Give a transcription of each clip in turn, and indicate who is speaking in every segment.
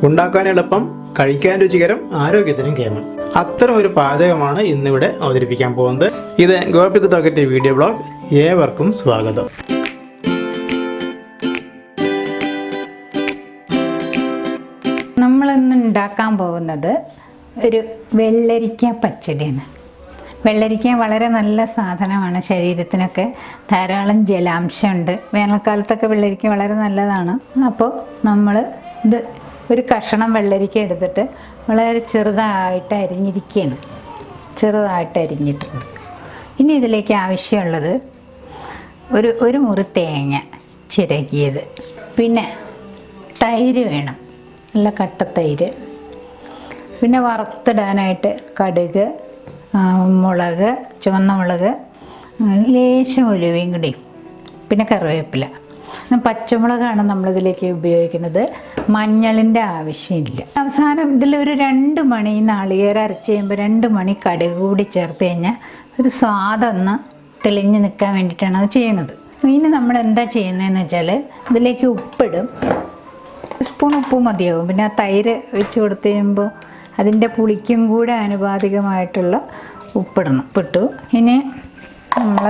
Speaker 1: ഉണ്ടാക്കാൻ എളുപ്പം, കഴിക്കാൻ രുചികരം, ആരോഗ്യത്തിനും കേമം. അത്തരം ഒരു പാചകമാണ് ഇന്നിവിടെ അവതരിപ്പിക്കാൻ പോകുന്നത്. ഇത് ഗോപിത് ടോക്കറ്റ് വീഡിയോ ബ്ലോഗ്. ഏവർക്കും സ്വാഗതം.
Speaker 2: നമ്മളിന്ന് ഉണ്ടാക്കാൻ പോകുന്നത് ഒരു വെള്ളരിക്ക പച്ചടിയാണ്. വെള്ളരിക്ക വളരെ നല്ല സാധനമാണ്, ശരീരത്തിനൊക്കെ ധാരാളം ജലാംശമുണ്ട്. വേനൽക്കാലത്തൊക്കെ വെള്ളരിക്ക വളരെ നല്ലതാണ്. അപ്പോൾ നമ്മൾ ഇത് ഒരു കഷണം വെള്ളരിക്ക എടുത്തിട്ട് വളരെ ചെറുതായിട്ട് അരിഞ്ഞിട്ടുണ്ട്. ഇനി ഇതിലേക്ക് ആവശ്യമുള്ളത് ഒരു മുറി തേങ്ങ ചിരകിയത്, പിന്നെ തൈര് വേണം, നല്ല കട്ട തൈര്, പിന്നെ വറുത്തിടാനായിട്ട് കടുക്, മുളക്, ചുവന്ന മുളക്, ലേശം ഉലുവയും കൂടി, പിന്നെ കറിവേപ്പില. പച്ചമുളകാണ് നമ്മളിതിലേക്ക് ഉപയോഗിക്കുന്നത്. മഞ്ഞളിൻ്റെ ആവശ്യമില്ല. അവസാനം ഇതിലൊരു 2 മണി നാളികേരം അരച്ച് കഴിയുമ്പോൾ 2 മണി കടുക് കൂടി ചേർത്ത് കഴിഞ്ഞാൽ ഒരു സ്വാദൊന്ന് തെളിഞ്ഞ് നിൽക്കാൻ വേണ്ടിയിട്ടാണ് അത് ചെയ്യണത്. ഇനി നമ്മൾ എന്താ ചെയ്യുന്നതെന്ന് വെച്ചാൽ ഇതിലേക്ക് ഉപ്പിടും. സ്പൂൺ ഉപ്പ് മതിയാവും. പിന്നെ ആ തൈര് ഒഴിച്ച് കൊടുത്ത് കഴിയുമ്പോൾ അതിൻ്റെ പുളിക്കും കൂടെ ആനുപാതികമായിട്ടുള്ള ഉപ്പിട്ടു. ഇനി നമ്മൾ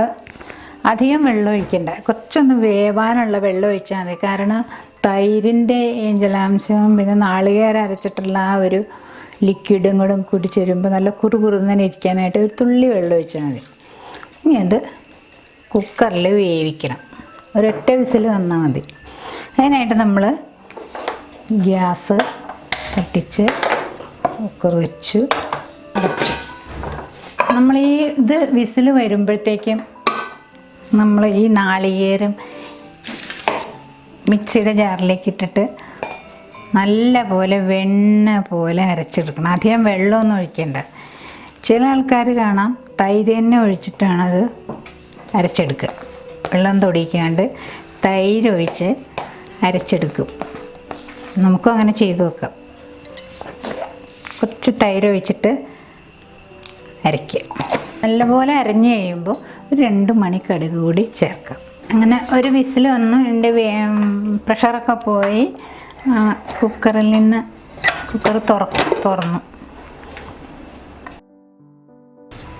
Speaker 2: അധികം വെള്ളം ഒഴിക്കണ്ട, കുറച്ചൊന്ന് വേവാനുള്ള വെള്ളം ഒഴിച്ചാൽ മതി. കാരണം തൈരിൻ്റെ ജലാംശവും പിന്നെ നാളികേരം അരച്ചിട്ടുള്ള ആ ഒരു ലിക്വിഡും കൂടെ കുടിച്ച് വരുമ്പോൾ നല്ല കുറുകുറുന്നനെ ഇരിക്കാനായിട്ട് ഒരു തുള്ളി വെള്ളം ഒഴിച്ചാൽ മതി. ഇനി അത് കുക്കറിൽ വേവിക്കണം. ഒരൊറ്റ വിസിൽ വന്നാൽ മതി. അതിനായിട്ട് നമ്മൾ ഗ്യാസ് കത്തിച്ച് കുക്കർ വെച്ചു അടച്ചു. നമ്മൾ ഇത് വിസിൽ വരുമ്പോഴത്തേക്കും നമ്മൾ ഈ നാളികേരം മിക്സിയുടെ ജാറിലേക്ക് ഇട്ടിട്ട് നല്ല പോലെ വെണ്ണ പോലെ അരച്ചെടുക്കണം. അധികം വെള്ളമൊന്നും ഒഴിക്കേണ്ട. ചില ആൾക്കാർ കാണാം തൈര് തന്നെ ഒഴിച്ചിട്ടാണത് അരച്ചെടുക്കുക. വെള്ളം തൊടിക്കാണ്ട് തൈര് ഒഴിച്ച് അരച്ചെടുക്കും. നമുക്കും അങ്ങനെ ചെയ്തു വെക്കാം. കുറച്ച് തൈര് ഒഴിച്ചിട്ട് അരയ്ക്കുക. നല്ലപോലെ അരഞ്ഞു കഴിയുമ്പോൾ ഒരു 2 മണി കടുക് കൂടി ചേർക്കാം. അങ്ങനെ ഒരു വിസിൽ വന്നു. ഇതിൻ്റെ പ്രഷറൊക്കെ പോയി കുക്കറിൽ നിന്ന് കുക്കർ തുറന്നു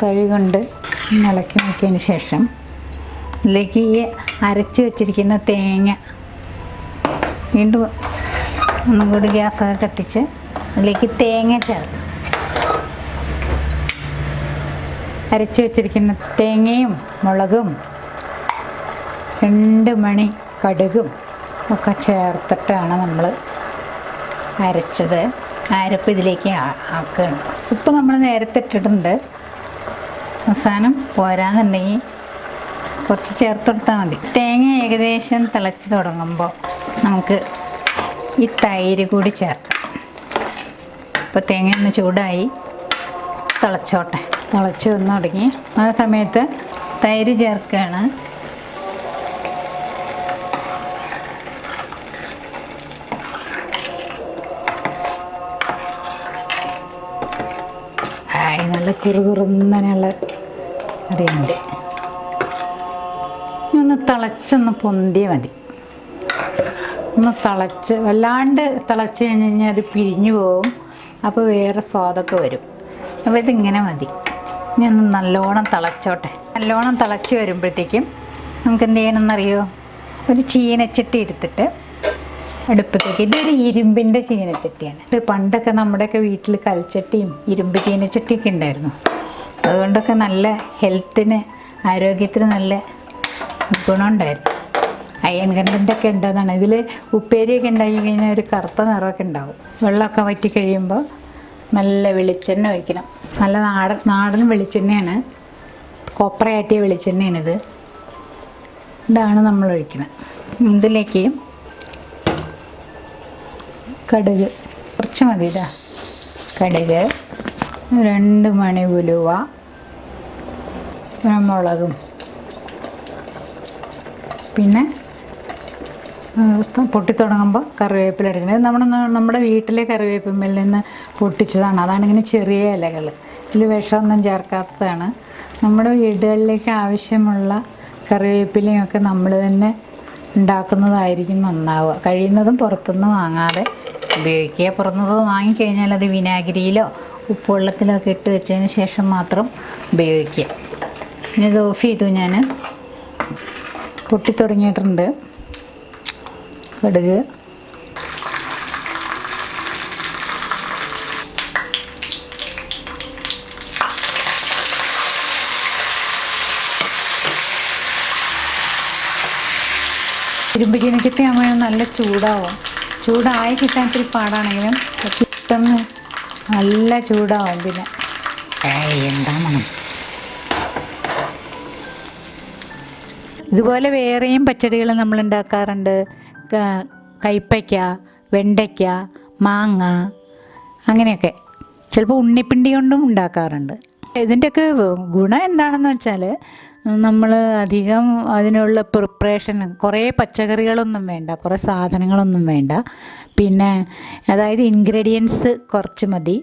Speaker 2: തഴി കൊണ്ട് ഇളക്കി നോക്കിയതിന് ശേഷം ഇതിലേക്ക് ഈ അരച്ച് വെച്ചിരിക്കുന്ന തേങ്ങ വീണ്ടും ഒന്നും കൂടി ഗ്യാസൊക്കെ കത്തിച്ച് അതിലേക്ക് തേങ്ങ ചേർക്കും. അരച്ച് വെച്ചിരിക്കുന്ന തേങ്ങയും മുളകും 2 മണി കടുകും ഒക്കെ ചേർത്തിട്ടാണ് നമ്മൾ അരച്ചത്. അരപ്പ് ഇതിലേക്ക് ആക്കുകയാണ്. ഉപ്പ് നമ്മൾ നേരത്തെ ഇട്ടിട്ടുണ്ട്. അവസാനം പോരാന്നുണ്ടെങ്കിൽ കുറച്ച് ചേർത്തെടുത്താൽ മതി. തേങ്ങ ഏകദേശം തിളച്ച് തുടങ്ങുമ്പോൾ നമുക്ക് ഈ തൈര് കൂടി ചേർക്കാം. ഇപ്പോൾ തേങ്ങ ഒന്ന് ചൂടായി, തിളച്ചോട്ടെ. തിളച്ച് വന്ന് തുടങ്ങി. ആ സമയത്ത് തൈര് ചേർക്കുകയാണ്. നല്ല കുറുകുറുന്നതിനുള്ള അറിയുന്നുണ്ട്. ഒന്ന് തിളച്ചൊന്ന് പൊന്തിയാൽ മതി. ഒന്ന് തിളച്ച് വല്ലാണ്ട് തിളച്ച് കഴിഞ്ഞ് കഴിഞ്ഞാൽ അത് പിരിഞ്ഞു പോകും. അപ്പോൾ വേറെ സ്വാദൊക്കെ വരും. അപ്പോൾ ഇതിങ്ങനെ മതി. ഇനി ഒന്ന് നല്ലോണം തിളച്ചോട്ടെ. നല്ലോണം തിളച്ച് വരുമ്പോഴത്തേക്കും നമുക്ക് എന്ത് ചെയ്യണമെന്നറിയോ? ഒരു ചീനച്ചട്ടി എടുത്തിട്ട് അടുപ്പത്തേക്ക്, ഇതൊരു ഇരുമ്പിൻ്റെ ചീനച്ചട്ടിയാണ്. പണ്ടൊക്കെ നമ്മുടെയൊക്കെ വീട്ടിൽ കൽച്ചട്ടിയും ഇരുമ്പ് ചീനച്ചട്ടിയൊക്കെ ഉണ്ടായിരുന്നു. അതുകൊണ്ടൊക്കെ നല്ല ഹെൽത്തിന്, ആരോഗ്യത്തിന് നല്ല ഗുണമുണ്ടായിരുന്നു. അയൺ കണ്ടൻ്റ് ഒക്കെ ഉണ്ടെന്നാണ്. ഇതിൽ ഉപ്പേരിയൊക്കെ ഉണ്ടാക്കി കഴിഞ്ഞാൽ ഒരു കറുത്ത നിറമൊക്കെ ഉണ്ടാവും. വെള്ളമൊക്കെ വറ്റി കഴിയുമ്പോൾ നല്ല വെളിച്ചെണ്ണ ഒഴിക്കണം. നല്ല നാടൻ വെളിച്ചെണ്ണയാണ്, കൊപ്രയാട്ടിയ വെളിച്ചെണ്ണയാണിത്. ഇതാണ് നമ്മൾ ഒഴിക്കുന്നത്. ഇതിലേക്ക് കടുക് കുറച്ച് മതി. ഇതാ കടുക്, 2 മണി ഉലുവ, മുളകും, പിന്നെ പൊട്ടിത്തുടങ്ങുമ്പോൾ കറിവേപ്പില എടുക്കുന്നത്. നമ്മുടെ വീട്ടിലെ കറിവേപ്പിൽ നിന്ന് പൊട്ടിച്ചതാണ്. അതാണിങ്ങനെ ചെറിയ ഇലകൾ. ഇതിൽ വിഷമൊന്നും ചേർക്കാത്തതാണ്. നമ്മുടെ വീടുകളിലേക്ക് ആവശ്യമുള്ള കറിവേപ്പിലയൊക്കെ നമ്മൾ തന്നെ ഉണ്ടാക്കുന്നതായിരിക്കും നന്നാവുക. കഴിയുന്നതും പുറത്തുനിന്ന് വാങ്ങാതെ ഉപയോഗിക്കുക. പുറത്തുനിന്ന് വാങ്ങിക്കഴിഞ്ഞാൽ അത് വിനാഗിരിയിലോ ഉപ്പുവെള്ളത്തിലോ ഒക്കെ ഇട്ട് വെച്ചതിന് ശേഷം മാത്രം ഉപയോഗിക്കുക. ഇനി ഇത് ഓഫ് ചെയ്തു. ഞാൻ പൊട്ടിത്തുടങ്ങിയിട്ടുണ്ട്. കടുക്, ഇരുമ്പ് ചീനച്ചട്ടി ആകുമ്പോൾ നല്ല ചൂടാവും. ചൂടായി കിട്ടാൻ ഇത്തിരി പാടാണെങ്കിലും പെട്ടെന്ന് നല്ല ചൂടാവും. പിന്നെ എന്താ മണം. ഇതുപോലെ വേറെയും പച്ചടികൾ നമ്മൾ ഉണ്ടാക്കാറുണ്ട്. കൈപ്പയ്ക്ക, വെണ്ടയ്ക്ക, മാങ്ങ, അങ്ങനെയൊക്കെ. ചിലപ്പോൾ ഉണ്ണിപ്പിണ്ടി കൊണ്ടും ഉണ്ടാക്കാറുണ്ട്. ഇതിൻ്റെയൊക്കെ ഗുണം എന്താണെന്ന് വെച്ചാൽ നമ്മൾ അധികം അതിനുള്ള പ്രിപ്പറേഷൻ, കുറേ പച്ചക്കറികളൊന്നും വേണ്ട, കുറേ സാധനങ്ങളൊന്നും വേണ്ട. പിന്നെ അതായത് ഇൻഗ്രീഡിയൻസ് കുറച്ച് മതി.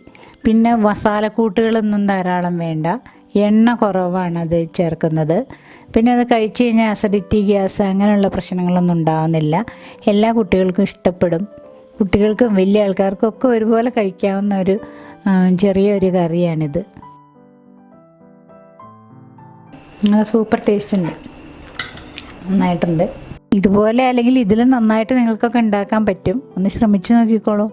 Speaker 2: പിന്നെ മസാലക്കൂട്ടുകളൊന്നും ധാരാളം വേണ്ട. എണ്ണ കുറവാണ് അത് ചേർക്കുന്നത്. പിന്നെ അത് കഴിച്ച് കഴിഞ്ഞാൽ അസിഡിറ്റി, ഗ്യാസ് അങ്ങനെയുള്ള പ്രശ്നങ്ങളൊന്നും ഉണ്ടാകുന്നില്ല. എല്ലാ കുട്ടികൾക്കും ഇഷ്ടപ്പെടും. കുട്ടികൾക്കും വലിയ ആൾക്കാർക്കും ഒക്കെ ഒരുപോലെ കഴിക്കാവുന്ന ഒരു ചെറിയൊരു കറിയാണിത്. സൂപ്പർ ടേസ്റ്റ് ഉണ്ട്, നന്നായിട്ടുണ്ട്. ഇതുപോലെ അല്ലെങ്കിൽ ഇതിലും നന്നായിട്ട് നിങ്ങൾക്കൊക്കെ ഉണ്ടാക്കാൻ പറ്റും. ഒന്ന് ശ്രമിച്ചു നോക്കിക്കോളൂ.